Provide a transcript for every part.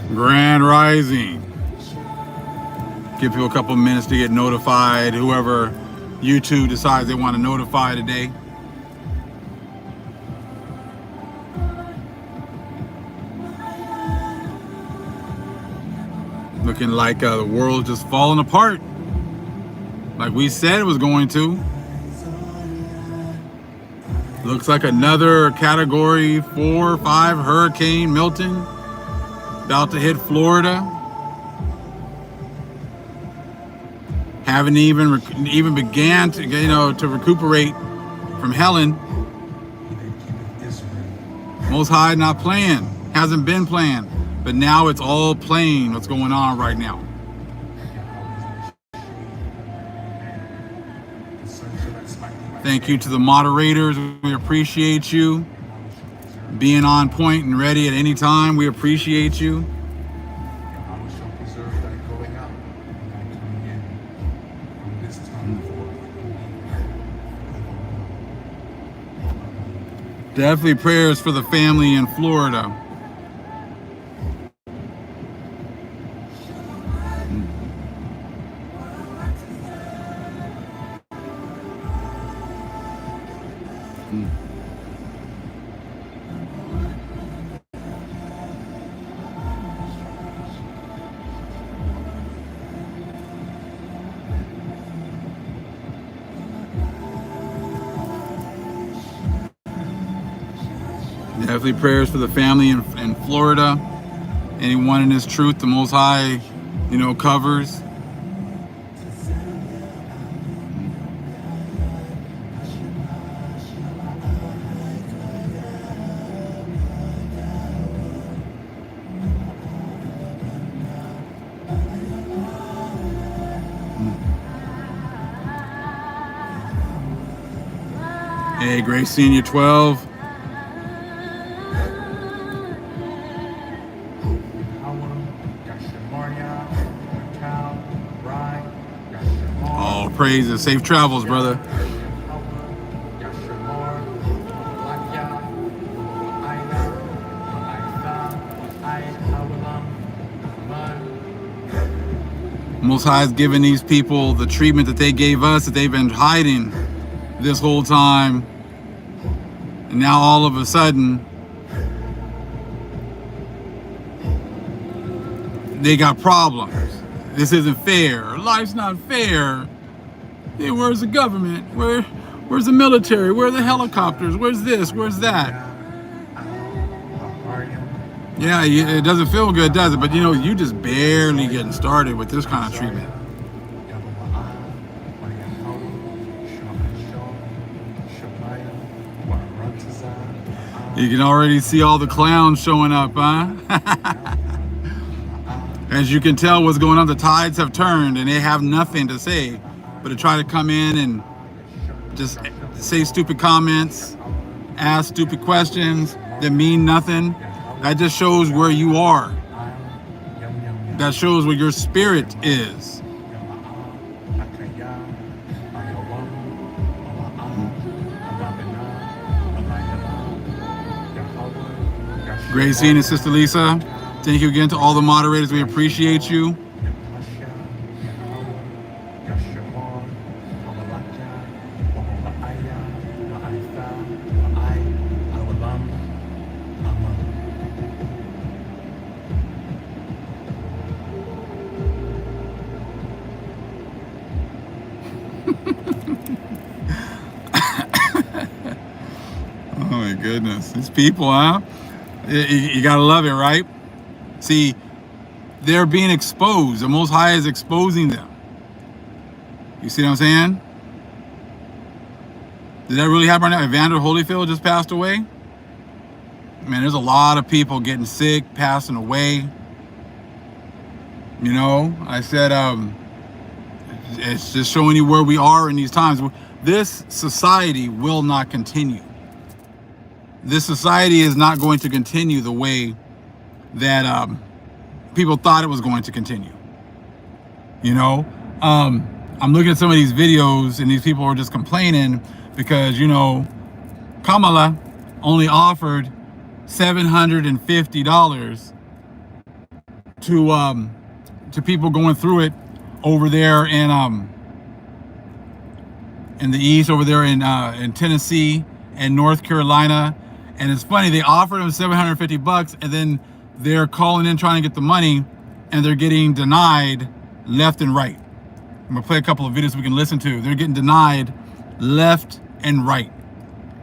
Grand Rising. Give people a couple minutes to get notified, whoever YouTube decides they want to notify today. Looking like the world just falling apart, like we said it was going to. Looks like another category 4 or 5 hurricane Milton about to hit Florida. Haven't even began to to recuperate from Helen. Most High not playing, hasn't been playing, but now it's all playing what's going on right now. Thank you to the moderators. We appreciate you being on point and ready at any time. We appreciate you. Definitely prayers for the family in Florida. Definitely prayers for the family in Florida. Anyone in this truth, the Most High, covers. Hey, Grace Senior 12. Praises, safe travels, brother. Most High has given these people the treatment that they gave us, that they've been hiding this whole time, and now all of a sudden they got problems. This isn't fair. Life's not fair. Hey, where's the government? Where's the military? Where are the helicopters? Where's this? Where's that? Yeah, it doesn't feel good, does it? But you just barely getting started with this kind of treatment. You can already see all the clowns showing up, huh? As you can tell what's going on, the tides have turned and they have nothing to say but to try to come in and just say stupid comments, ask stupid questions that mean nothing. That just shows where you are. That shows where your spirit is. Gracie and Sister Lisa, thank you again to all the moderators. We appreciate you. Oh my goodness, these people, huh? You gotta love it, right? See, they're being exposed. The Most High is exposing them. You see what I'm saying? Did that really happen right now? Evander Holyfield just passed away. Man, there's a lot of people getting sick, passing away. I said, it's just showing you where we are in these times. This society will not continue. This society is not going to continue the way that people thought it was going to continue. I'm looking at some of these videos and these people are just complaining because, Kamala only offered $750 to people going through it over there in the east, over there in Tennessee and North Carolina. And it's funny, they offered them $750, and then they're calling in trying to get the money, and they're getting denied left and right. I'm gonna play a couple of videos we can listen to. They're getting denied left and right.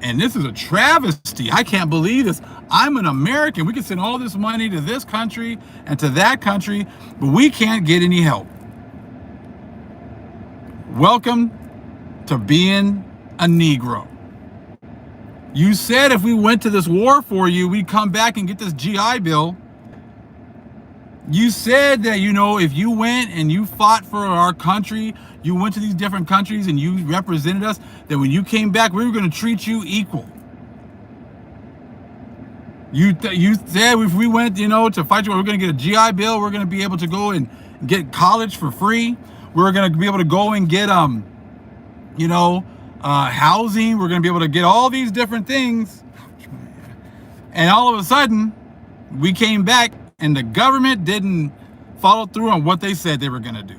And this is a travesty. I can't believe this. I'm an American. We can send all this money to this country and to that country, but we can't get any help. Welcome to being a Negro. You said if we went to this war for you, we'd come back and get this GI Bill. You said that, you know, if you went and you fought for our country, you went to these different countries and you represented us, that when you came back, we were going to treat you equal. You said if we went, you know, to fight you, we're going to get a GI Bill. We're going to be able to go and get college for free. We're going to be able to go and get, you know, housing. We're going to be able to get all these different things. And all of a sudden, we came back and the government didn't follow through on what they said they were going to do.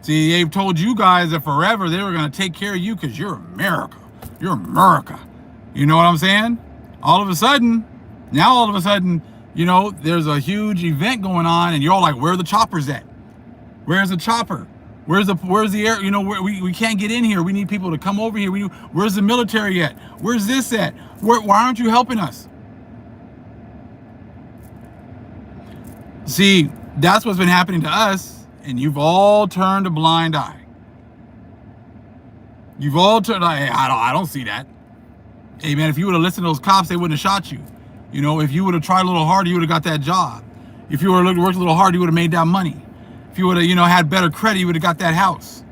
See, they've told you guys that forever they were going to take care of you because you're America. You're America. You know what I'm saying? All of a sudden, you know, there's a huge event going on and you're all like, where are the choppers at? Where's the chopper? Where's the air? You know, we can't get in here. We need people to come over here. Where's the military at? Where's this at? Why aren't you helping us? See, that's what's been happening to us, and you've all turned a blind eye. You've all turned, I don't see that. Hey man, if you would have listened to those cops, they wouldn't have shot you. You know, if you would have tried a little harder, you would have got that job. If you would have worked a little harder, you would have made that money. If you would have, you know, had better credit, you would have got that house.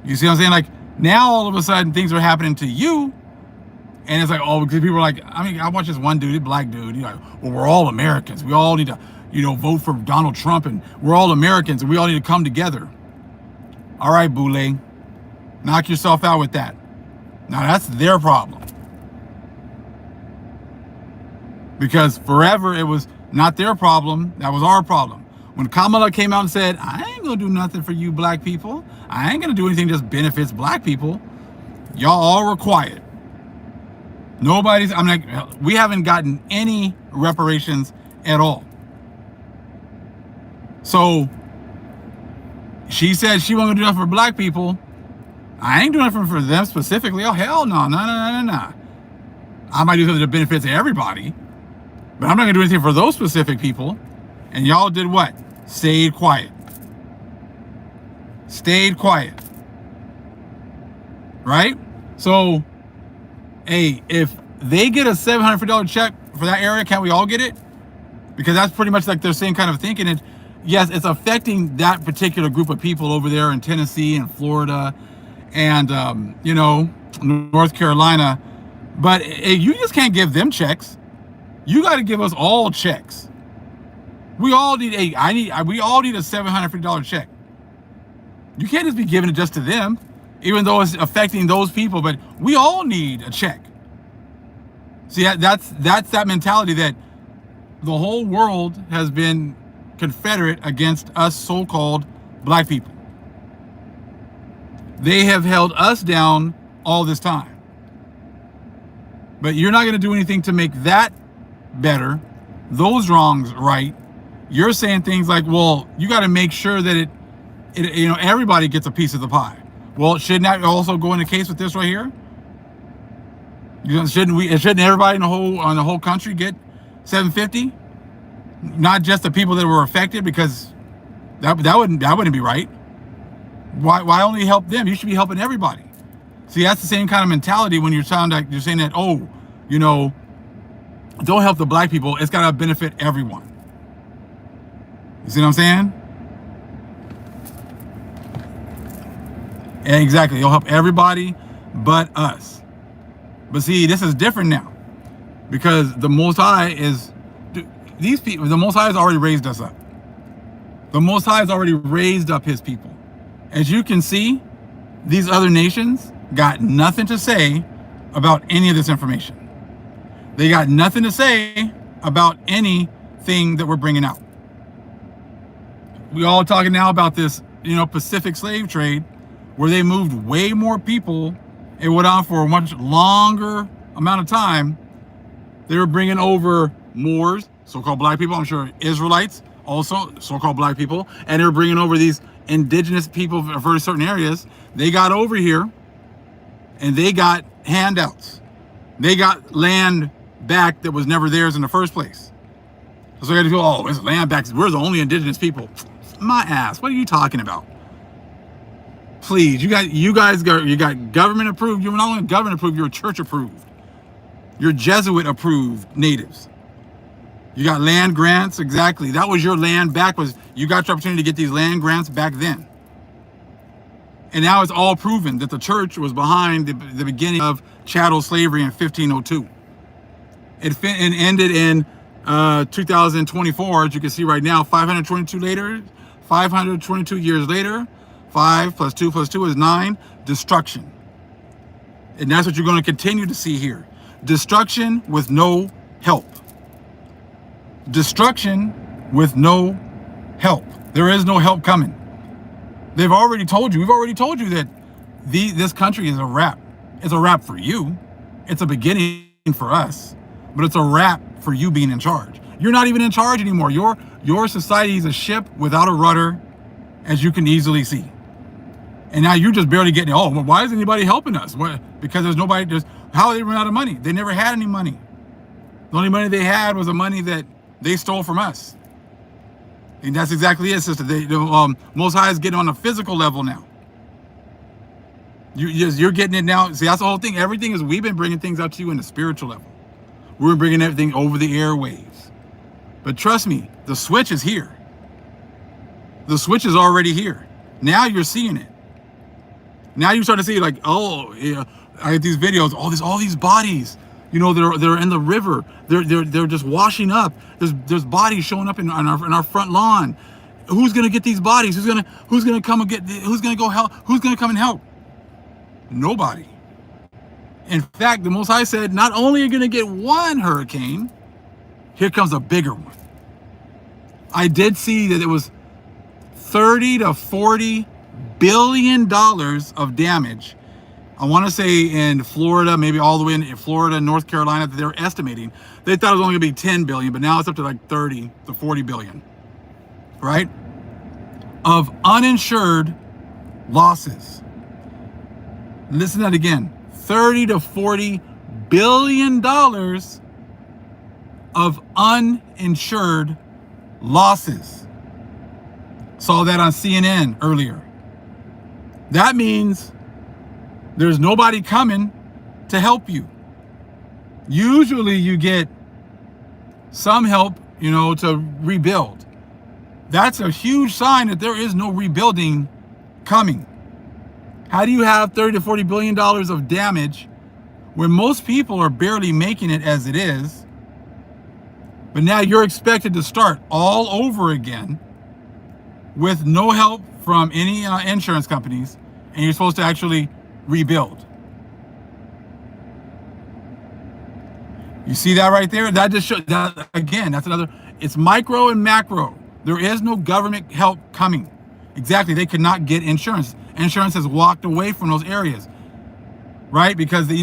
You see what I'm saying? Like, now all of a sudden things are happening to you, and it's like, oh, because people are like, I mean, I watch this one dude, a black dude, he's like, well, we're all Americans. We all need to, you know, vote for Donald Trump, and we're all Americans, and we all need to come together. All right, Boule, knock yourself out with that. Now, that's their problem. Because forever, it was not their problem, that was our problem. When Kamala came out and said, I ain't gonna do nothing for you black people, I ain't gonna do anything that just benefits black people, y'all all were quiet. I'm like, we haven't gotten any reparations at all. So she said she wasn't gonna do nothing for black people. I ain't doing nothing for them specifically. Oh, hell no. I might do something that benefits everybody, but I'm not gonna do anything for those specific people. And y'all did what? Stayed quiet. Stayed quiet. Right? So, hey, if they get a $750 check for that area, can't we all get it? Because that's pretty much like their same kind of thinking. And yes, it's affecting that particular group of people over there in Tennessee and Florida and, you know, North Carolina. But hey, you just can't give them checks. You got to give us all checks. We all need we all need a $750 check. You can't just be giving it just to them, even though it's affecting those people, but we all need a check. See, that's that mentality that the whole world has been confederate against us so-called black people. They have held us down all this time. But you're not going to do anything to make that better, those wrongs right. You're saying things like, well, you got to make sure that it you know, everybody gets a piece of the pie. Well, shouldn't that also go in the case with this right here? Shouldn't everybody in the whole country get $750? Not just the people that were affected, because that wouldn't be right. Why only help them? You should be helping everybody. See, that's the same kind of mentality when you're saying that, oh, you know, don't help the black people. It's got to benefit everyone. You see what I'm saying? Exactly. It'll help everybody but us. But see, this is different now, because the Most High is, these people, the Most High has already raised us up. The Most High has already raised up his people. As you can see, these other nations got nothing to say about any of this information. They got nothing to say about anything that we're bringing out. We all talking now about this, Pacific slave trade, where they moved way more people. It went on for a much longer amount of time. They were bringing over Moors, so-called black people, I'm sure Israelites, also so-called black people, and they were bringing over these indigenous people for certain areas. They got over here, and they got handouts. They got land back that was never theirs in the first place. So I got to go, oh, it's land back. We're the only indigenous people. My ass, what are you talking about? Please, you guys got government approved. You're not only government approved, you're church approved. You're Jesuit approved natives. You got land grants, exactly. That was your land back. You got your opportunity to get these land grants back then. And now it's all proven that the church was behind the beginning of chattel slavery in 1502. It ended in 2024, as you can see right now, 522 years later, 5 + 2 + 2 is 9, destruction. And that's what you're going to continue to see here. Destruction with no help. Destruction with no help. There is no help coming. We've already told you that this country is a wrap. It's a wrap for you. It's a beginning for us, but it's a wrap for you being in charge. You're not even in charge anymore. Your society is a ship without a rudder, as you can easily see. And now you're just barely getting, well, why isn't anybody helping us? Because there's nobody, how they run out of money? They never had any money. The only money they had was the money that they stole from us. And that's exactly it, sister. Most High is getting on a physical level now. You're getting it now. See, that's the whole thing. Everything is, we've been bringing things out to you in the spiritual level. We're bringing everything over the airwaves. But trust me, the switch is here. The switch is already here. Now you're seeing it. Now you start to see like, oh, yeah, I get these videos, all these bodies, they're in the river. They're just washing up. There's bodies showing up in our front lawn. Who's gonna get these bodies? Who's gonna come and help? Nobody. In fact, the Most High said, not only are you gonna get one hurricane, here comes a bigger one. I did see that it was $30 to $40 billion of damage. I want to say in Florida, maybe all the way in Florida, North Carolina, that they're estimating. They thought it was only going to be 10 billion, but now it's up to like 30 to 40 billion, right? Of uninsured losses. Listen to that again. 30 to 40 billion dollars of uninsured losses. Saw that on CNN earlier. That means there's nobody coming to help you. Usually you get some help, to rebuild. That's a huge sign that there is no rebuilding coming. How do you have 30 to 40 billion dollars of damage when most people are barely making it as it is? But now you're expected to start all over again with no help from any insurance companies, and you're supposed to actually rebuild. You see that right there? That just shows that again. That's another. It's micro and macro. There is no government help coming. Exactly. They could not get insurance. Insurance has walked away from those areas, right? Because they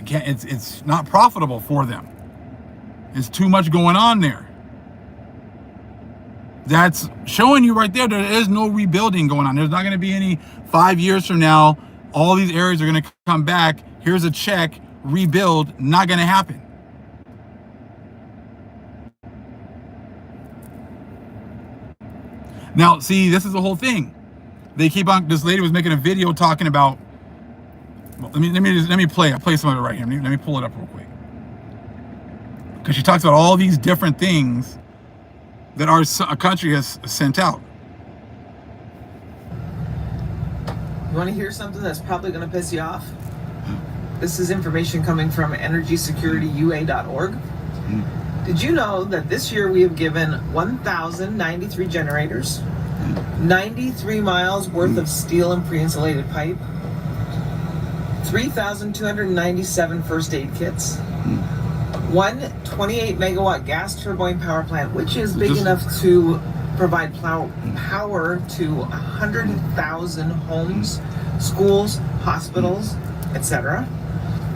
can't. It's not profitable for them. It's too much going on there. That's showing you right there. There is no rebuilding going on. There's not going to be any 5 years from now. All these areas are going to come back. Here's a check. Rebuild. Not going to happen. Now, see, this is the whole thing. They keep on. This lady was making a video talking about. Well, let me play. I'll play some of it right here. Let me pull it up real quick. Because she talks about all these different things that our country has sent out. You want to hear something that's probably going to piss you off? This is information coming from EnergySecurityUA.org. Did you know that this year we have given 1,093 generators, 93 miles worth of steel and pre-insulated pipe, 3,297 first aid kits, one 28 megawatt gas turbine power plant, which is big enough to provide power to 100,000 homes, schools, hospitals, etc.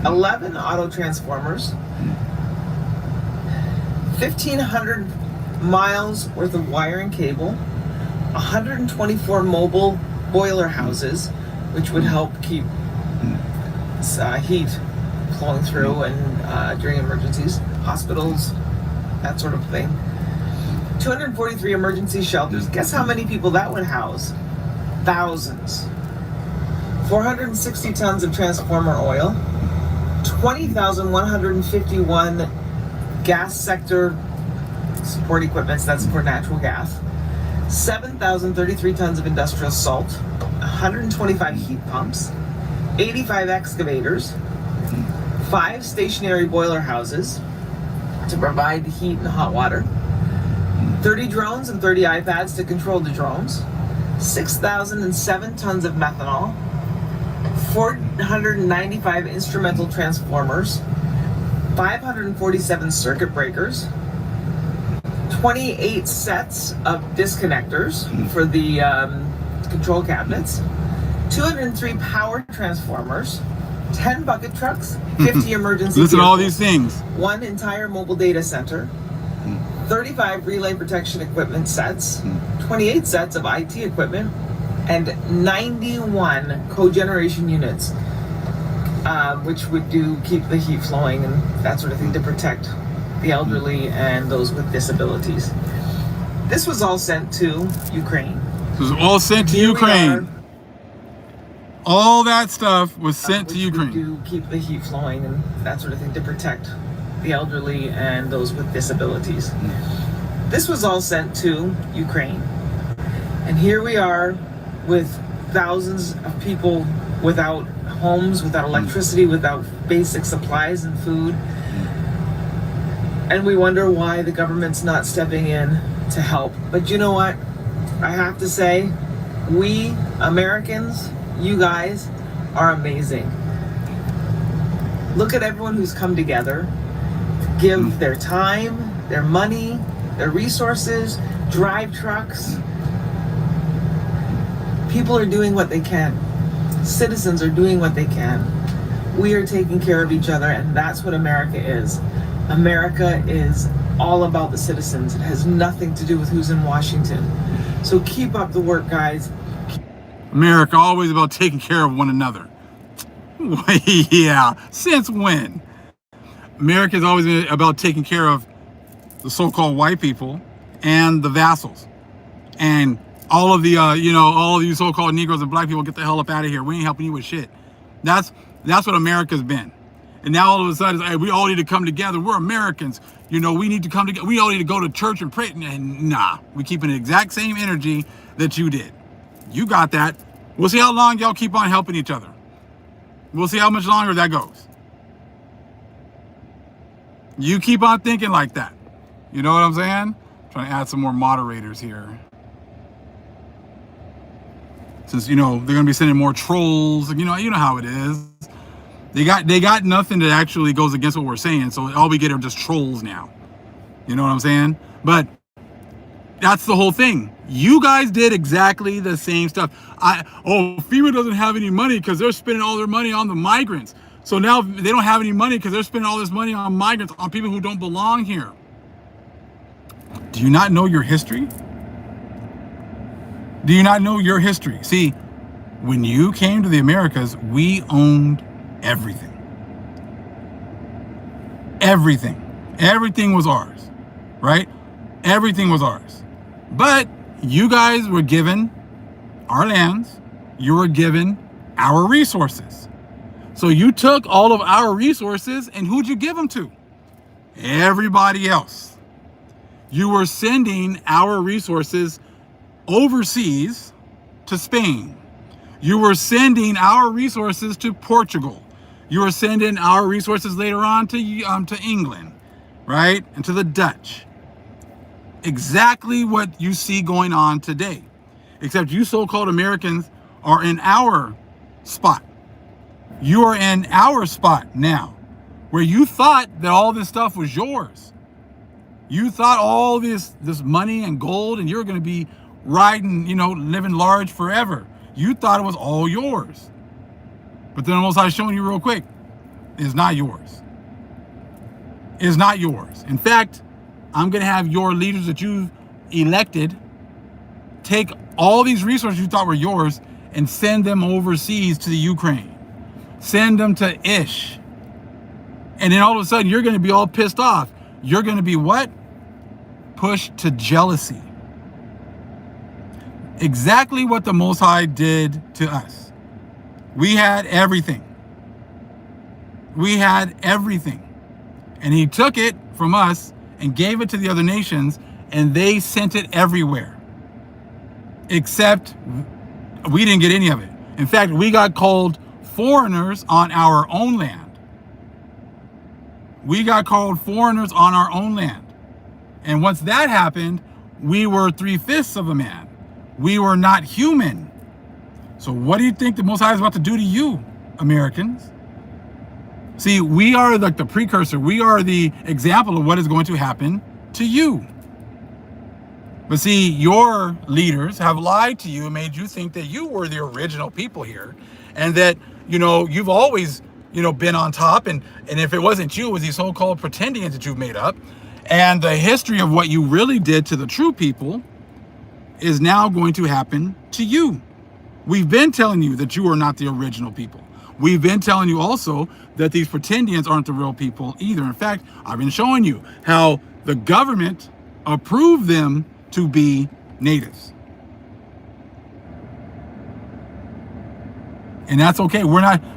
11 auto transformers, 1,500 miles worth of wire and cable, 124 mobile boiler houses, which would help keep heat flowing through and during emergencies, hospitals, that sort of thing. 243 emergency shelters. Guess how many people that would house? Thousands. 460 tons of transformer oil, 20,151 gas sector support equipments, that's for natural gas, 7,033 tons of industrial salt, 125 heat pumps, 85 excavators, 5 stationary boiler houses to provide heat and hot water, 30 drones and 30 iPads to control the drones, 6,007 tons of methanol, 495 instrumental transformers, 547 circuit breakers, 28 sets of disconnectors for the control cabinets, 203 power transformers, 10 bucket trucks, 50 emergency Listen to all vehicles, these things. one entire mobile data center, 35 relay protection equipment sets, 28 sets of IT equipment, and 91 cogeneration units, which would keep the heat flowing and that sort of thing to protect the elderly and those with disabilities. This was all sent to Ukraine. This was all sent to Ukraine. All that stuff was sent to Ukraine. To keep the heat flowing and that sort of thing to protect the elderly and those with disabilities. This was all sent to Ukraine. And here we are with thousands of people without homes, without electricity, without basic supplies and food. And we wonder why the government's not stepping in to help. But you know what? I have to say, we Americans, you guys, are amazing. Look at everyone who's come together, give their time, their money, their resources, drive trucks. People are doing what they can. Citizens are doing what they can. We are taking care of each other, and that's what America is. America is all about the citizens. It has nothing to do with who's in Washington. So keep up the work, guys. America always about taking care of one another. Yeah, since when? America's always been about taking care of the so-called white people and the vassals. And all of the, all of you so-called Negroes and black people, get the hell up out of here. We ain't helping you with shit. That's what America's been. And now all of a sudden, hey, we all need to come together. We're Americans. We need to come together. We all need to go to church and pray. And nah, we keep an exact same energy that you did. You got that. We'll see how long y'all keep on helping each other. We'll see how much longer that goes. You keep on thinking like that. You know what I'm saying? Trying to add some more moderators here. Since, they're going to be sending more trolls. You know how it is. They got nothing that actually goes against what we're saying. So all we get are just trolls now. You know what I'm saying? But that's the whole thing. You guys did exactly the same stuff. FEMA doesn't have any money because they're spending all their money on the migrants. So now they don't have any money because they're spending all this money on migrants, on people who don't belong here. Do you not know your history? Do you not know your history? See, when you came to the Americas, we owned everything. Everything. Everything was ours, right? Everything was ours. But you guys were given our lands. You were given our resources. So you took all of our resources, and who'd you give them to? Everybody else. You were sending our resources overseas to Spain. You were sending our resources to Portugal. You were sending our resources later on to England, right? And to the Dutch. Exactly what you see going on today. Except you so-called Americans are in our spot. You are in our spot now, where you thought that all this stuff was yours. You thought all this money and gold, and you're going to be riding, living large forever. You thought it was all yours. But then the Most High is showing you real quick, it's not yours. It's not yours. In fact, I'm going to have your leaders that you've elected take all these resources you thought were yours and send them overseas to the Ukraine. Send them to Ish. And then all of a sudden, you're going to be all pissed off. You're going to be what? Pushed to jealousy. Exactly what the Most High did to us. We had everything. We had everything. And he took it from us and gave it to the other nations, and they sent it everywhere. Except we didn't get any of it. In fact, we got called foreigners on our own land. We got called foreigners on our own land. And once that happened, we were 3/5 of a man. We were not human. So what do you think the Most High is about to do to you, Americans? See, we are like the precursor. We are the example of what is going to happen to you. But see, your leaders have lied to you and made you think that you were the original people here, and that, you've always, been on top. And if it wasn't you, it was these so-called pretendians that you've made up. And the history of what you really did to the true people is now going to happen to you. We've been telling you that you are not the original people. We've been telling you also that these pretendians aren't the real people either. In fact, I've been showing you how the government approved them to be natives. And that's okay.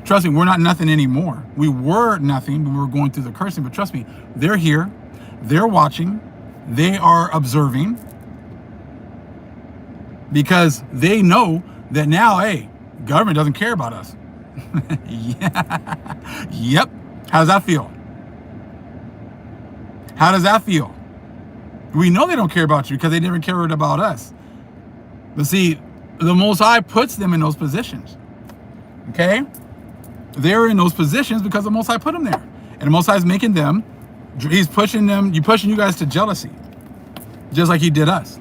Trust me, we're not nothing anymore. We were nothing when we were going through the cursing, but trust me, they're here, they're watching, they are observing, because they know that now, hey, government doesn't care about us. Yeah. Yep. How does that feel? How does that feel? We know they don't care about you because they never cared about us. But see, the Most High puts them in those positions. Okay? They're in those positions because the Most High put them there. And the Most High is making them, he's pushing you guys to jealousy. Just like he did us.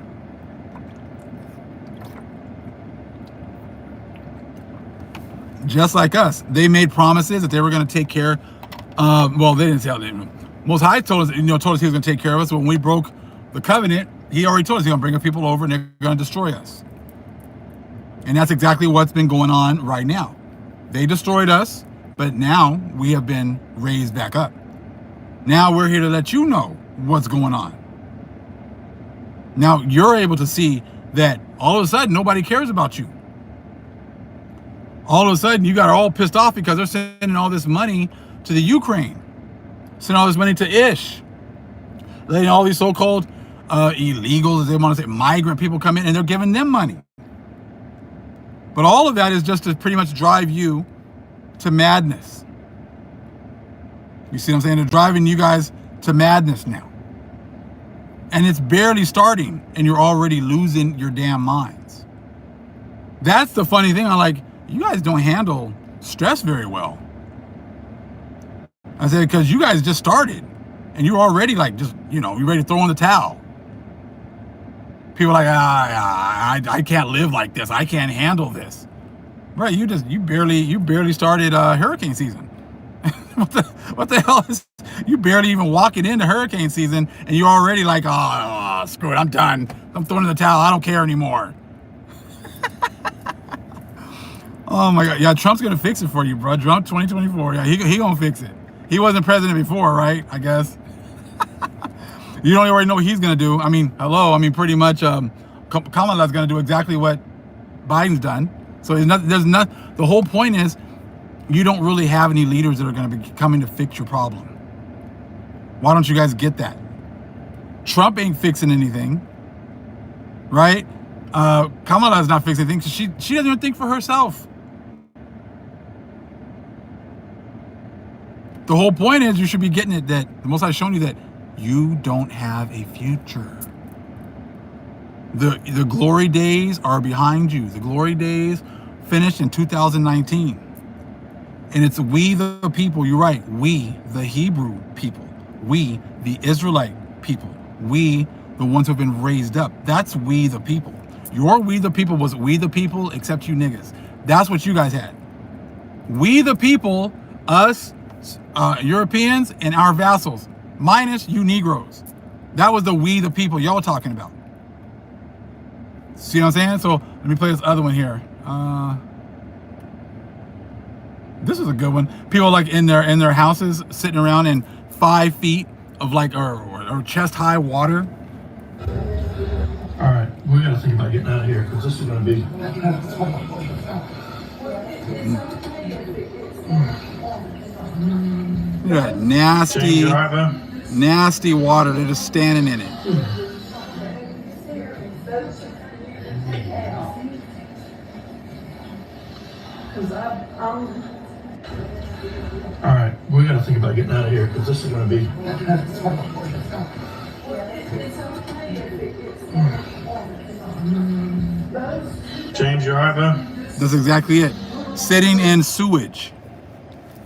Just like us. They made promises that they were going to take care. They didn't tell them. Most High told us he was going to take care of us. When we broke the covenant, he already told us he's going to bring people over and they're going to destroy us. And that's exactly what's been going on right now. They destroyed us, but now we have been raised back up. Now we're here to let you know what's going on. Now you're able to see that all of a sudden nobody cares about you. All of a sudden you got all pissed off because they're sending all this money to the Ukraine. Sending all this money to Ish. Letting all these so-called illegals, as they want to say, migrant people come in and they're giving them money. But all of that is just to pretty much drive you to madness. You see what I'm saying? They're driving you guys to madness now. And it's barely starting and you're already losing your damn minds. That's the funny thing. I'm like, you guys don't handle stress very well. I said, because you guys just started and you're already like, you're ready to throw in the towel. People are like, I can't live like this. I can't handle this. Right? You barely started hurricane season. what the hell is, you barely even walking into hurricane season and you're already like, screw it. I'm done. I'm throwing in the towel. I don't care anymore. Oh my God. Yeah, Trump's going to fix it for you, bro. Trump 2024. Yeah, he going to fix it. He wasn't president before, right? I guess. You don't already know what he's going to do. I mean, hello. I mean, pretty much Kamala's going to do exactly what Biden's done. So the whole point is you don't really have any leaders that are going to be coming to fix your problem. Why don't you guys get that? Trump ain't fixing anything, right? Kamala's not fixing anything. She doesn't even think for herself. The whole point is you should be getting it that the Most High shown you that you don't have a future. The glory days are behind you. The glory days finished in 2019. And it's we the people, you're right, we the Hebrew people, we the Israelite people, we the ones who have been raised up. That's we the people. Your we the people was we the people except you niggas. That's what you guys had. We the people, us Europeans and our vassals, minus you Negroes. That was the we the people y'all talking about. See what I'm saying? So let me play this other one here. This is a good one. People like in their houses sitting around in 5 feet of like or chest high water. All right, we gotta think about getting out of here because this is gonna be. Look at that nasty water. They're just standing in it. All right, we gotta think about getting out of here because this is gonna be. James, you all right, man? That's exactly it. Sitting in sewage.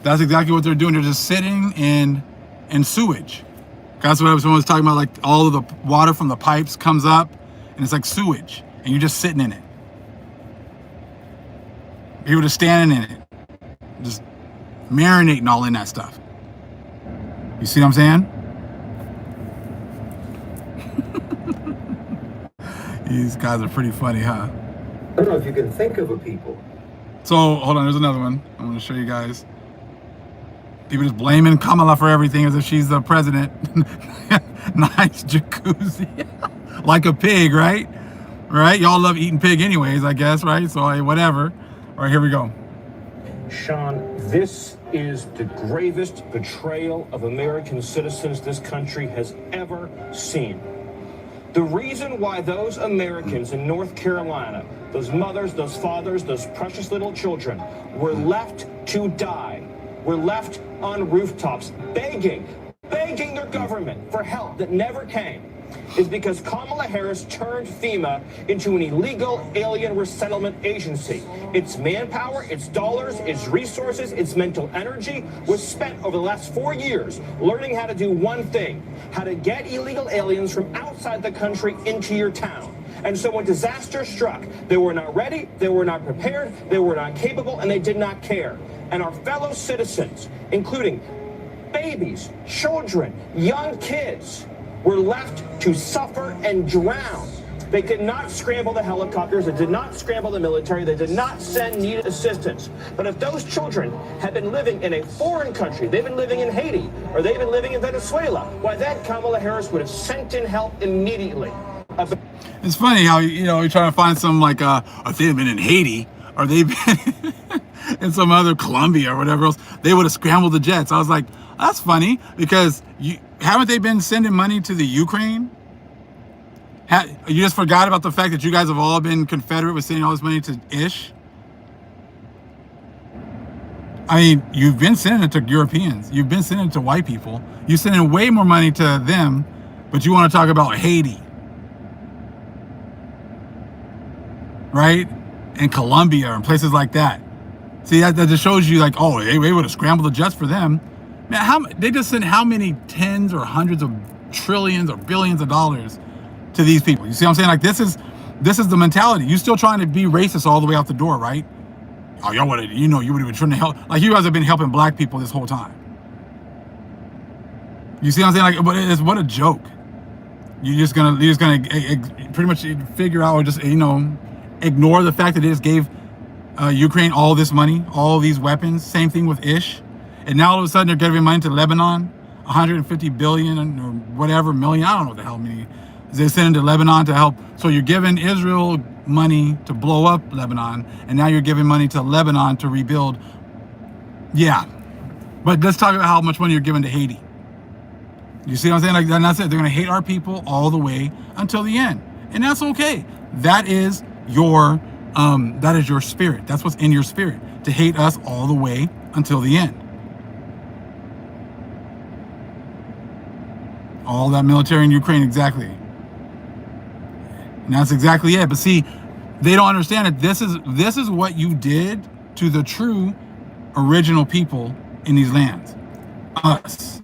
That's exactly what they're doing. They're just sitting in sewage. That's what someone was talking about. Like all of the water from the pipes comes up, and it's like sewage, and you're just sitting in it. People just standing in it, just marinating all in that stuff. You see what I'm saying? These guys are pretty funny, huh? I don't know if you can think of a people. So, hold on, there's another one. I'm going to show you guys. People just blaming Kamala for everything as if she's the president. Nice jacuzzi. Like a pig, right? Right? Y'all love eating pig anyways, I guess, right? So, hey, whatever. All right, here we go. Sean, this is the gravest betrayal of American citizens this country has ever seen. The reason why those Americans in North Carolina, those mothers, those fathers, those precious little children, were left to die, were left on rooftops begging their government for help that never came, is because Kamala Harris turned FEMA into an illegal alien resettlement agency. Its manpower, its dollars, its resources, its mental energy was spent over the last 4 years learning how to do one thing, how to get illegal aliens from outside the country into your town. And so when disaster struck, they were not ready, they were not prepared, they were not capable, and they did not care. And our fellow citizens, including babies, children, young kids, were left to suffer and drown. They did not scramble the helicopters, they did not scramble the military, they did not send needed assistance. But if those children had been living in a foreign country, they've been living in Haiti, or they've been living in Venezuela, why then Kamala Harris would have sent in help immediately. It's funny how, you're trying to find some like, if they've been in Haiti, or they've been in some other Colombia or whatever else, they would have scrambled the jets. I was like, that's funny, because haven't they been sending money to the Ukraine? You just forgot about the fact that you guys have all been Confederate with sending all this money to Ish? I mean, you've been sending it to Europeans. You've been sending it to white people. You're sending way more money to them, but you want to talk about Haiti. Right? And Colombia and places like that. See, that just shows you like, oh, they would have scrambled the jets for them. Man, they just sent how many tens or hundreds of trillions or billions of dollars to these people? You see what I'm saying? Like this is the mentality. You're still trying to be racist all the way out the door, right? Oh, y'all would have, you would have been trying to help. Like you guys have been helping black people this whole time. You see what I'm saying? Like, what a joke. You're just gonna pretty much figure out, or just ignore the fact that they just gave Ukraine all this money, all these weapons. Same thing with Ish. And now all of a sudden they're giving money to Lebanon, 150 billion or whatever million. I don't know what the hell many they're sending to Lebanon to help. So you're giving Israel money to blow up Lebanon, and now you're giving money to Lebanon to rebuild. Yeah, but let's talk about how much money you're giving to Haiti. You see what I'm saying? Like that's it. They're gonna hate our people all the way until the end, and that's okay. That is your spirit. That's what's in your spirit, to hate us all the way until the end. All that military in Ukraine, exactly. And that's exactly it. But see, they don't understand it. This is what you did to the true original people in these lands? Us.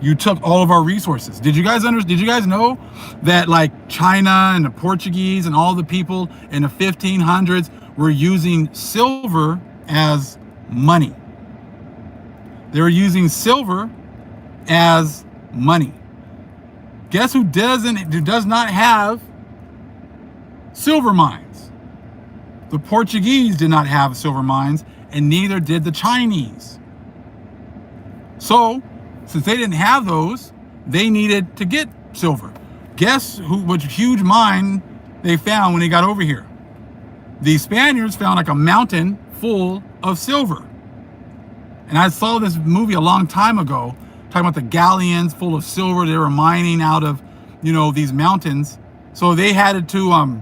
You took all of our resources. Did you guys know that like China and the Portuguese and all the people in the 1500s were using silver as money? They were using silver as money. Guess who does not have silver mines? The Portuguese did not have silver mines, and neither did the Chinese. So, since they didn't have those, they needed to get silver. Guess which huge mine they found when they got over here? The Spaniards found like a mountain full of silver. And I saw this movie a long time ago, talking about the galleons full of silver they were mining out of, these mountains. So they had to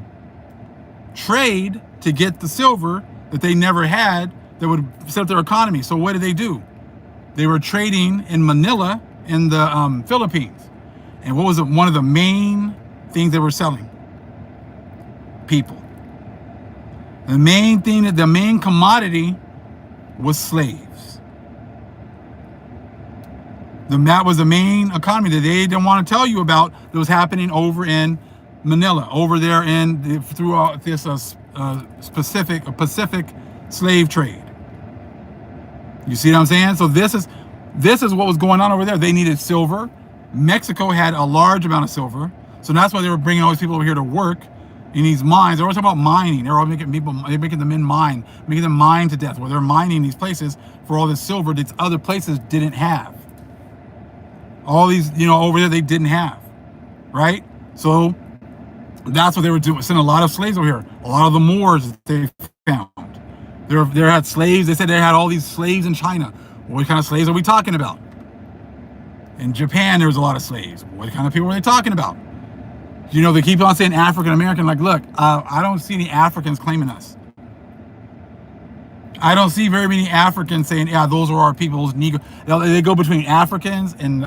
trade to get the silver that they never had that would set up their economy. So what did they do? They were trading in Manila in the Philippines. And what was one of the main things they were selling? People. The main commodity was slaves. That was the main economy that they didn't want to tell you about that was happening over in Manila, over there throughout this Pacific slave trade. You see what I'm saying? So this is what was going on over there. They needed silver. Mexico had a large amount of silver, so that's why they were bringing all these people over here to work in these mines. They were talking about mining. They were all making them mine to death, where they're mining these places for all this silver that other places didn't have. All these, over there they didn't have, right? So that's what they were doing. Sending a lot of slaves over here. A lot of the Moors that they found. They had slaves. They said they had all these slaves in China. What kind of slaves are we talking about? In Japan, there was a lot of slaves. What kind of people were they talking about? They keep on saying African American. Like, look, I don't see any Africans claiming us. I don't see very many Africans saying, yeah, those are our people. Negro. They go between Africans and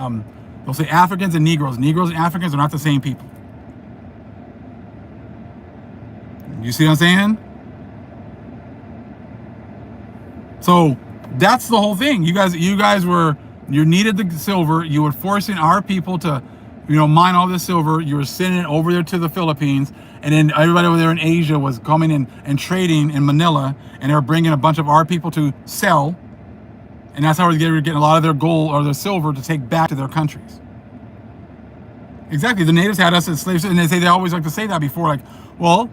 they'll say Africans and Negroes. Negroes and Africans are not the same people. You see what I'm saying? So that's the whole thing. You needed the silver. You were forcing our people to, mine all this silver. You were sending it over there to the Philippines. And then everybody over there in Asia was coming in and trading in Manila. And they were bringing a bunch of our people to sell. And that's how they were getting a lot of their gold or their silver to take back to their countries. Exactly. The natives had us as slaves. And they always like to say that before. Like, well,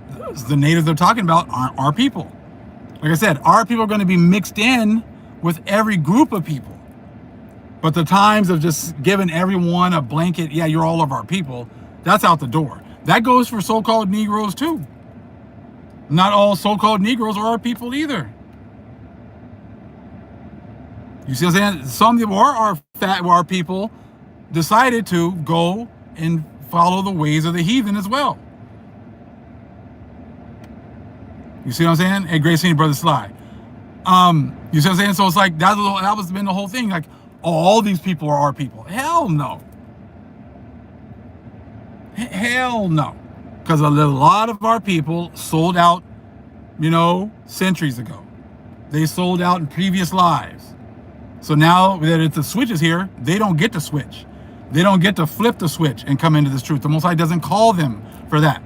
the natives they're talking about aren't our people. Like I said, our people are going to be mixed in with every group of people. But the times of just giving everyone a blanket, yeah, you're all of our people, that's out the door. That goes for so-called Negroes too. Not all so-called Negroes are our people either. You see what I'm saying? Some people are our people decided to go and follow the ways of the heathen as well. You see what I'm saying? Hey, great seeing you, Brother Sly. You see what I'm saying? So it's like that was been the whole thing. Like, all these people are our people. Hell no. Hell no. Because a lot of our people sold out, centuries ago. They sold out in previous lives. So now that it's the switches here, they don't get to switch. They don't get to flip the switch and come into this truth. The Most High doesn't call them for that.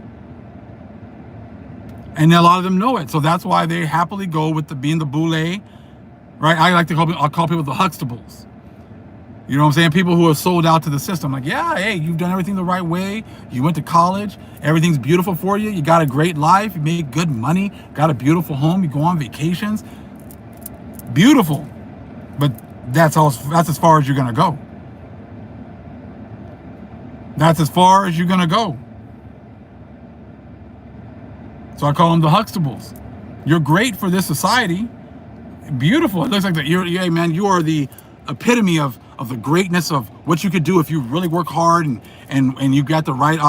And a lot of them know it. So that's why they happily go with being the boule, right? I'll call people the Huxtables. You know what I'm saying? People who are sold out to the system. Like, yeah, hey, you've done everything the right way. You went to college. Everything's beautiful for you. You got a great life. You made good money. Got a beautiful home. You go on vacations. Beautiful. But that's as far as you're going to go. That's as far as you're going to go. So I call them the Huxtables. You're great for this society. Beautiful. It looks like you are the epitome of the greatness of what you could do if you really work hard and you got the right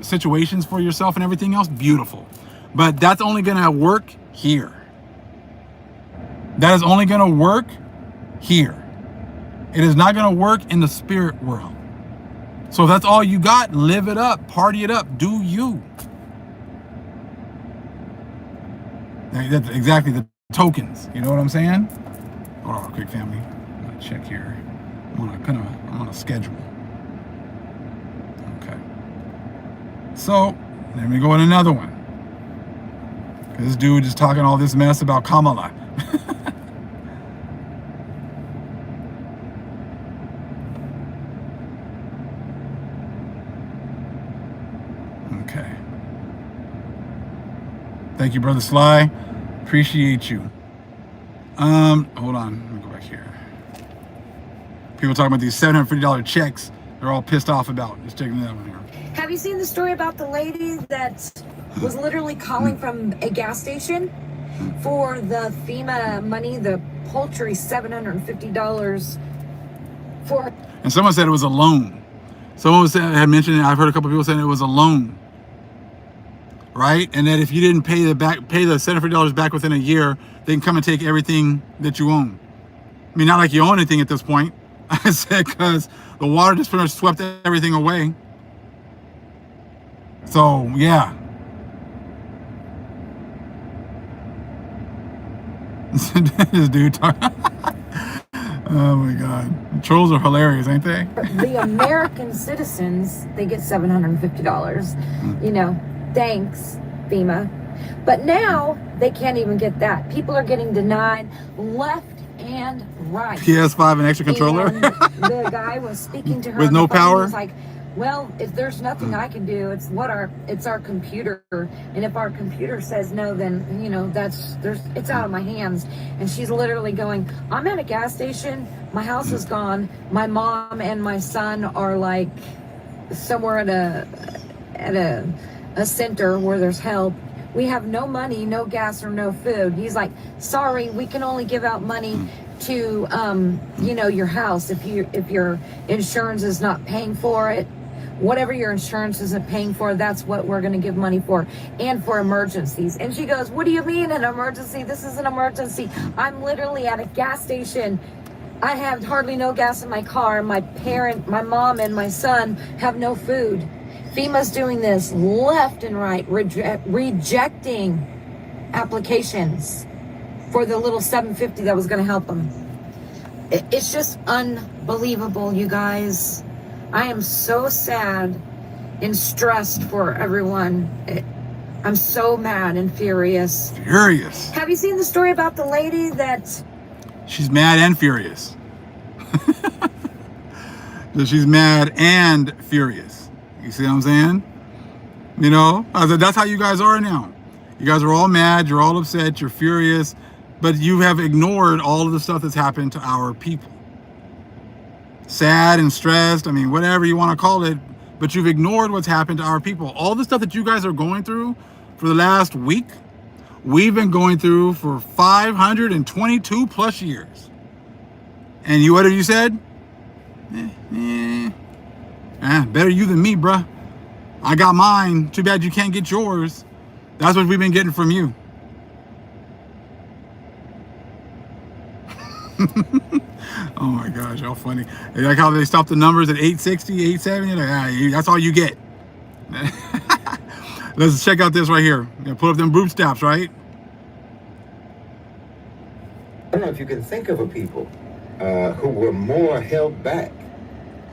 situations for yourself and everything else. Beautiful. But that's only going to work here. That is only going to work here. It is not going to work in the spirit world. So if that's all you got, live it up, party it up, do you. That's exactly the tokens. You know what I'm saying? Hold on, quick, family. I'm gonna check here. I'm on a schedule. Okay. So let me go in another one. This dude is talking all this mess about Kamala. Okay. Thank you, Brother Sly. Appreciate you. Hold on. Let me go back here. People talking about these $750 checks. They're all pissed off about. Let's check that one here. Have you seen the story about the lady that was literally calling from a gas station for the FEMA money, the paltry $750 for? And someone said it was a loan. Someone had mentioned it. I've heard a couple people saying it was a loan, right? And that if you didn't pay the $750 back within a year, they can come and take everything that you own. I mean, not like you own anything at this point. I said because the water just pretty much swept everything away. So yeah. This dude talking. Oh my God. Trolls are hilarious, ain't they? The American citizens, they get $750. You know, thanks, FEMA. But now they can't even get that. People are getting denied left and right. PS5 and extra controller. And the guy was speaking to her with on no the phone. power. He was like, well, if there's nothing I can do, it's our computer, and if our computer says no, then you know it's out of my hands. And she's literally going, I'm at a gas station, my house is gone, my mom and my son are like somewhere at a center where there's help. We have no money, no gas, or no food. He's like, sorry, we can only give out money to your house if your insurance is not paying for it. Whatever your insurance isn't paying for, that's what we're going to give money for, and for emergencies. And she goes, what do you mean an emergency? This is an emergency. I'm literally at a gas station. I have hardly no gas in my car. My mom and my son have no food. FEMA's doing this left and right, rejecting applications for the little $750 that was going to help them. It's just unbelievable, you guys. I am so sad and stressed for everyone. I'm so mad and furious. Furious. Have you seen the story about the lady that... She's mad and furious. She's mad and furious. You see what I'm saying? You know, I said, that's how you guys are now. You guys are all mad, you're all upset, you're furious, but you have ignored all of the stuff that's happened to our people. Sad and stressed, I mean, whatever you want to call it, but you've ignored what's happened to our people. All the stuff that you guys are going through for the last week, we've been going through for 522 plus years. And you, what have you said? Better you than me, bruh. I got mine. Too bad you can't get yours. That's what we've been getting from you. Oh my gosh, how funny. You like how they stopped the numbers at 860, 870? Like, that's all you get. Let's check out this right here. Pull up them bootstraps, right? I don't know if you can think of a people who were more held back,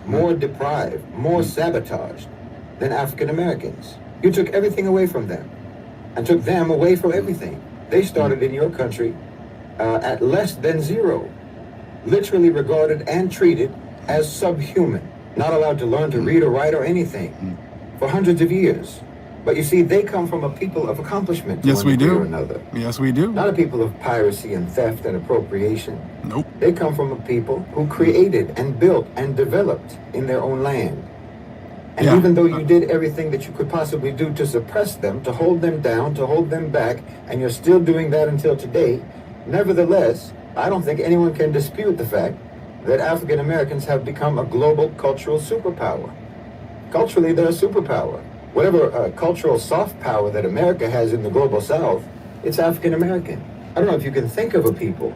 more deprived, more sabotaged than African Americans. You took everything away from them and took them away from everything. They started in your country at less than zero, literally regarded and treated as subhuman, not allowed to learn to read or write or anything for hundreds of years. But you see, they come from a people of accomplishment. Yes, we do. Or another. Yes, we do. Not a people of piracy and theft and appropriation. Nope. They come from a people who created and built and developed in their own land. And even though you did everything that you could possibly do to suppress them, to hold them down, to hold them back, and you're still doing that until today, nevertheless, I don't think anyone can dispute the fact that African Americans have become a global cultural superpower. Culturally, they're a superpower. Whatever cultural soft power that America has in the global South, it's African American. I don't know if you can think of a people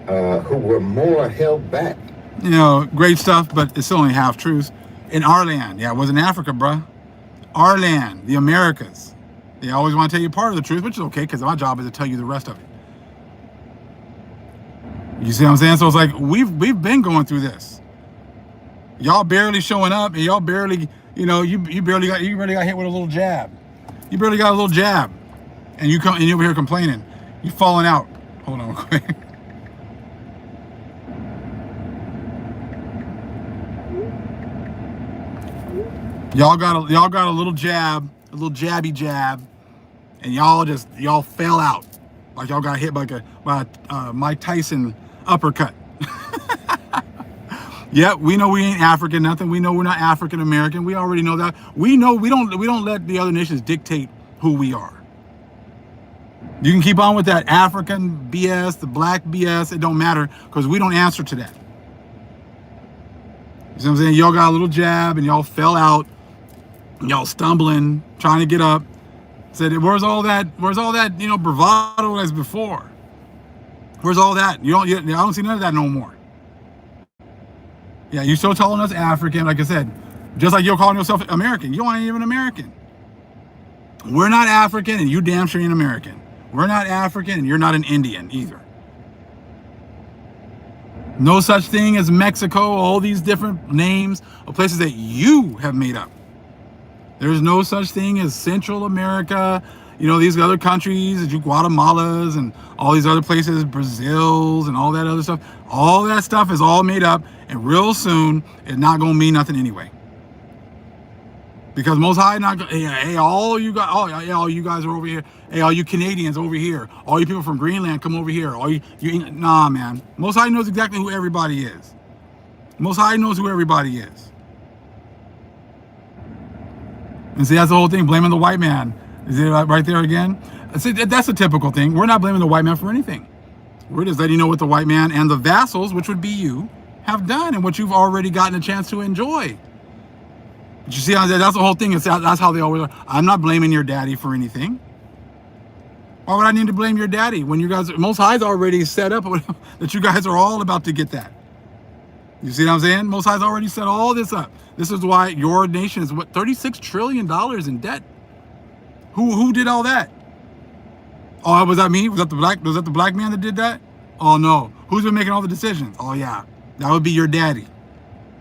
who were more held back. You know, great stuff, but it's only half truths. In our land, it wasn't Africa, bruh. Our land, the Americas. They always want to tell you part of the truth, which is okay, because my job is to tell you the rest of it. You see what I'm saying? So it's like we've been going through this. Y'all barely showing up, and y'all barely, you barely got hit with a little jab. You barely got a little jab, and you over here complaining. You falling out. Hold on real quick. Y'all got a little jab, a little jabby jab, and y'all fell out. Like y'all got hit by a Mike Tyson uppercut. Yeah, we know we ain't African nothing. We know we're not African American. We already know that. We know we don't let the other nations dictate who we are. You can keep on with that African BS, the black BS. It don't matter because we don't answer to that. You see what I'm saying? Y'all got a little jab and y'all fell out. Y'all stumbling, trying to get up. Said, where's all that, bravado as before? Where's all that? I don't see none of that no more. Yeah, you're still telling us African, like I said, just like you're calling yourself American. You ain't even American. We're not African, and you damn sure ain't American. We're not African, and you're not an Indian either. No such thing as Mexico, all these different names of places that you have made up. There's no such thing as Central America, these other countries, Guatemalas and all these other places, Brazils and all that other stuff. All that stuff is all made up, and real soon it's not gonna mean nothing anyway. Because Most High not, hey, all you guys are over here. Hey, all you Canadians over here. All you people from Greenland come over here. All nah, man. Most High knows exactly who everybody is. Most High knows who everybody is. And see, that's the whole thing, blaming the white man. Is it right there again? See, that's a typical thing. We're not blaming the white man for anything. We're just letting you know what the white man and the vassals, which would be you, have done and what you've already gotten a chance to enjoy. But you see, that's the whole thing. That's how they always are. I'm not blaming your daddy for anything. Why would I need to blame your daddy when you guys, Most High's already set up that you guys are all about to get that? You see what I'm saying? Most High's already set all this up. This is why your nation is $36 trillion in debt. Who did all that? Oh, was that me? Was that the black man that did that? Oh no. Who's been making all the decisions? Oh yeah. That would be your daddy.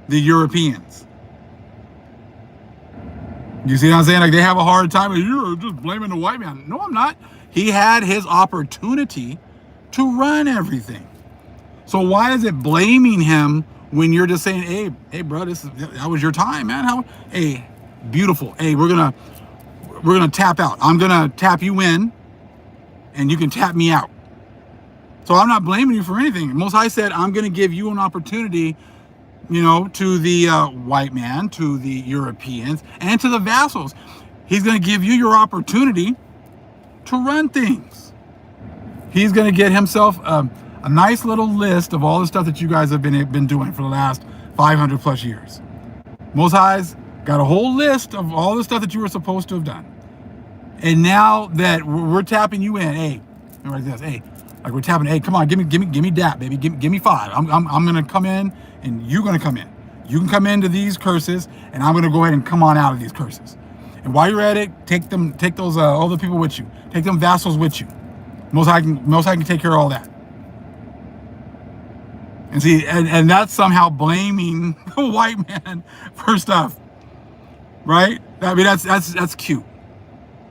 The Europeans. You see what I'm saying? Like they have a hard time. You're just blaming the white man. No, I'm not. He had his opportunity to run everything. So why is it blaming him when you're just saying, hey, bro, that was your time, man. Hey, beautiful. Hey, we're gonna tap out. I'm gonna tap you in, and you can tap me out. So I'm not blaming you for anything. Most High said, I'm gonna give you an opportunity, to the white man, to the Europeans, and to the vassals. He's gonna give you your opportunity to run things. He's gonna get himself a nice little list of all the stuff that you guys have been doing for the last 500 plus years. Most High's got a whole list of all the stuff that you were supposed to have done. And now that we're tapping you in, hey, like this, hey, like we're tapping, hey, come on, give me that, baby, give me 5. I'm gonna come in, and you're gonna come in. You can come into these curses, and I'm gonna go ahead and come on out of these curses. And while you're at it, take those all the people with you, take them vassals with you. Most High can take care of all that. And see, and that's somehow blaming the white man for stuff, right? I mean, that's cute.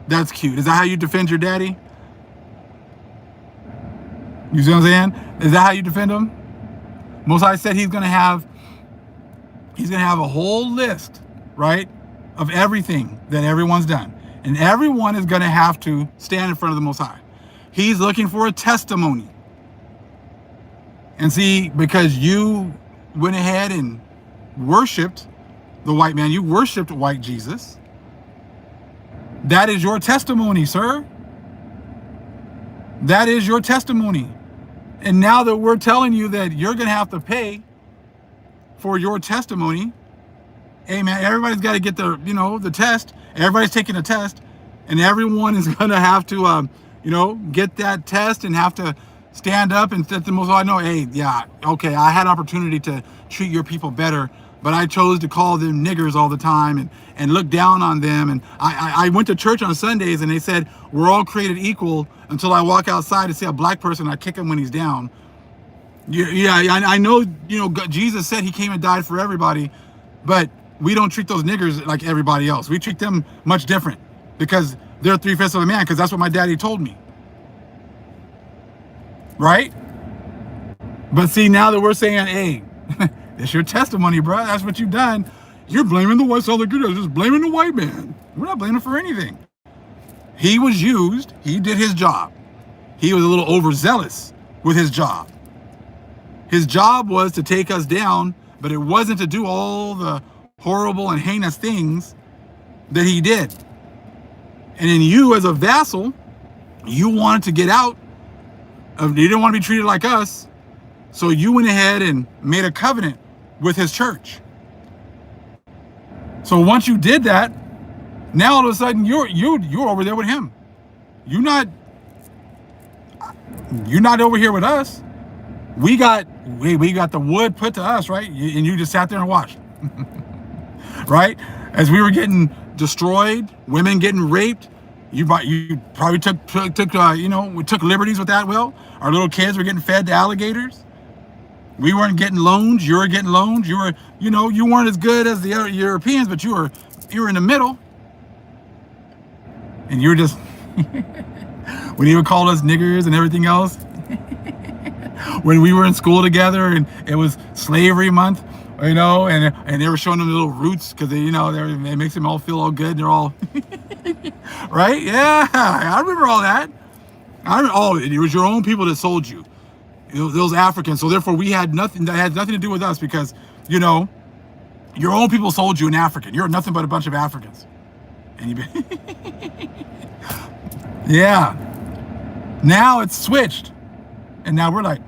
That's cute. Is that how you defend your daddy? You see what I'm saying? Is that how you defend him? Most High said he's gonna have a whole list, right, of everything that everyone's done, and everyone is gonna have to stand in front of the Most High. He's looking for a testimony. And see, because you went ahead and worshipped the white man, you worshipped white Jesus. That is your testimony, sir. That is your testimony. And now that we're telling you that you're going to have to pay for your testimony, hey man, everybody's got to get the test. Everybody's taking a test, and everyone is going to have to, get that test and have to stand up and let the Most High know, hey, yeah, okay, I had opportunity to treat your people better, but I chose to call them niggers all the time and look down on them. And I went to church on Sundays, and they said, we're all created equal, until I walk outside and see a black person, I kick him when he's down. Yeah, I know, Jesus said he came and died for everybody, but we don't treat those niggers like everybody else. We treat them much different because they're 3/5 of a man, because that's what my daddy told me. Right? But see, now that we're saying, hey, it's your testimony, bro. That's what you've done. You're blaming the white, just blaming the white man. We're not blaming him for anything. He was used. He did his job. He was a little overzealous with his job. His job was to take us down, but it wasn't to do all the horrible and heinous things that he did. And then you, as a vassal, you wanted to get out. You didn't want to be treated like us. So you went ahead and made a covenant with his church. So once you did that, now all of a sudden you're over there with him. You're not over here with us. We got the wood put to us, right? And you just sat there and watched. Right? As we were getting destroyed, women getting raped, you probably took we took liberties with that. Well, our little kids were getting fed to alligators. We weren't getting loans. You were getting loans. You were, you weren't as good as the other Europeans, but you were in the middle. And you were just when you would call us niggers and everything else. When we were in school together and it was slavery month, and they were showing them the little roots because it makes them all feel all good. And they're all right. Yeah, I remember all that. It was your own people that sold you. Those Africans. So therefore, that had nothing to do with us because your own people sold you an African. You're nothing but a bunch of Africans. And yeah. Now it's switched, and now we're like.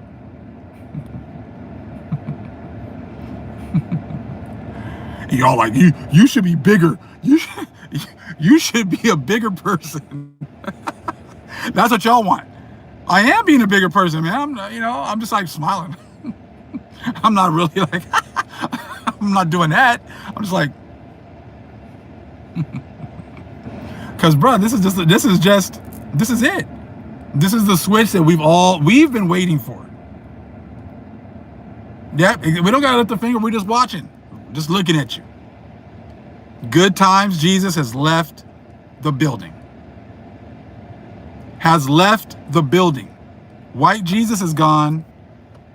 Y'all like you should be bigger. You should be a bigger person. That's what y'all want. I am being a bigger person, man. I'm just like smiling. I'm not really like I'm not doing that. I'm just like because bro, this is it. This is the switch that we've been waiting for. Yeah, we don't gotta lift the finger, we're just watching. Just looking at you. Good times, Jesus has left the building. Has left the building. White Jesus is gone,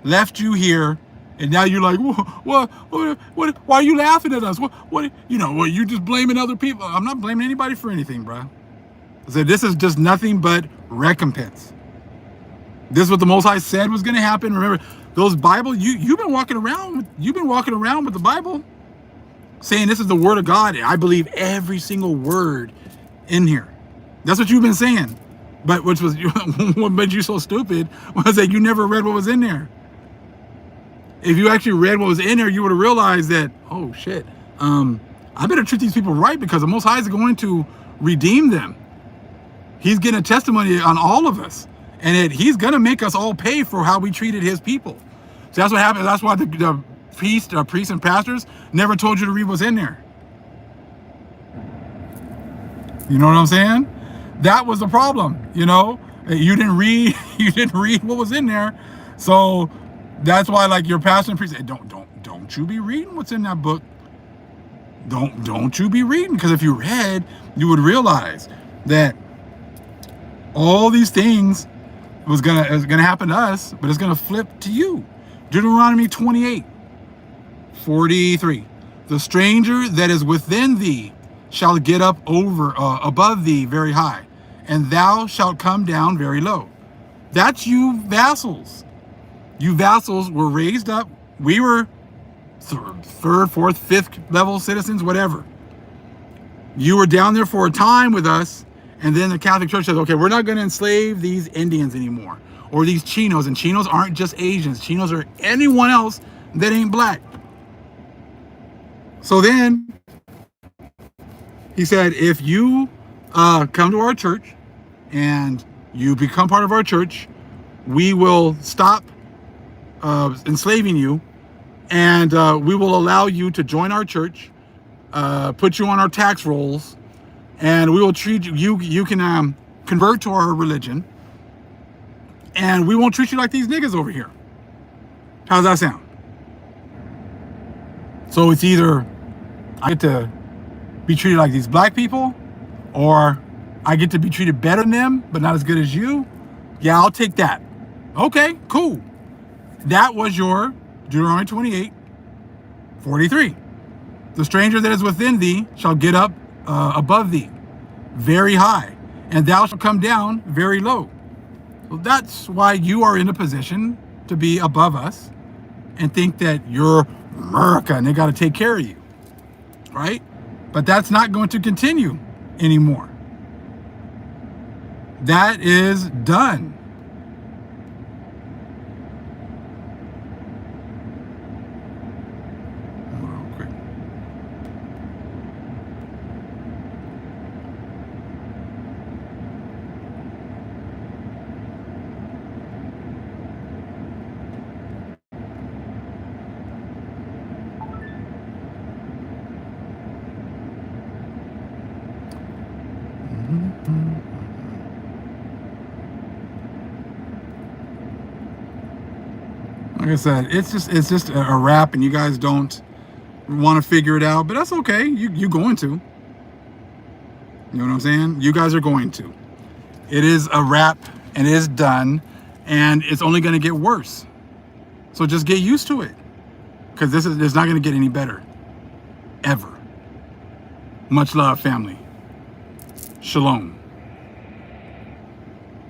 left you here, and now you're like, what? Why are you laughing at us? You just blaming other people. I'm not blaming anybody for anything, bro. I said this is just nothing but recompense. This is what the Most High said was going to happen. Remember, those Bible, you've been walking around with the Bible, saying this is the word of God. I believe every single word in here. That's what you've been saying. But what made you so stupid was that you never read what was in there. If you actually read what was in there, you would have realized that, oh shit, I better treat these people right because the Most High is going to redeem them. He's getting a testimony on all of us. And he's going to make us all pay for how we treated his people. So that's what happened. That's why the priests and pastors never told you to read what's in there. You know what I'm saying? That was the problem. You didn't read what was in there. So that's why like your pastor and priest say, don't you be reading what's in that book. Don't you be reading, because if you read, you would realize that all these things is gonna happen to us, but it's gonna flip to you. Deuteronomy 28:43. The stranger that is within thee shall get up above thee very high, and thou shalt come down very low. That's you vassals. You vassals were raised up. We were third, fourth, fifth level citizens, whatever. You were down there for a time with us. And then the Catholic Church says, okay, we're not going to enslave these Indians anymore, or these Chinos. And Chinos aren't just Asians. Chinos are anyone else that ain't black. So then he said, if you come to our church and you become part of our church, we will stop enslaving you, and we will allow you to join our church, put you on our tax rolls, and we will treat you. You can convert to our religion, and we won't treat you like these niggas over here. How's that sound? So it's either I get to be treated like these black people, or I get to be treated better than them, but not as good as you. Yeah, I'll take that. Okay, cool. That was your Deuteronomy 28:43. The stranger that is within thee shall get up above thee, very high, and thou shalt come down very low. So that's why you are in a position to be above us and think that you're America and they got to take care of you, right? But that's not going to continue anymore. That is done. Real quick. Like I said, it's just a wrap, and you guys don't want to figure it out, but that's okay. You're going to. You know what I'm saying? You guys are going to. It is a wrap, and it is done, and it's only going to get worse. So just get used to it, because it's not going to get any better, ever. Much love, family. Shalom.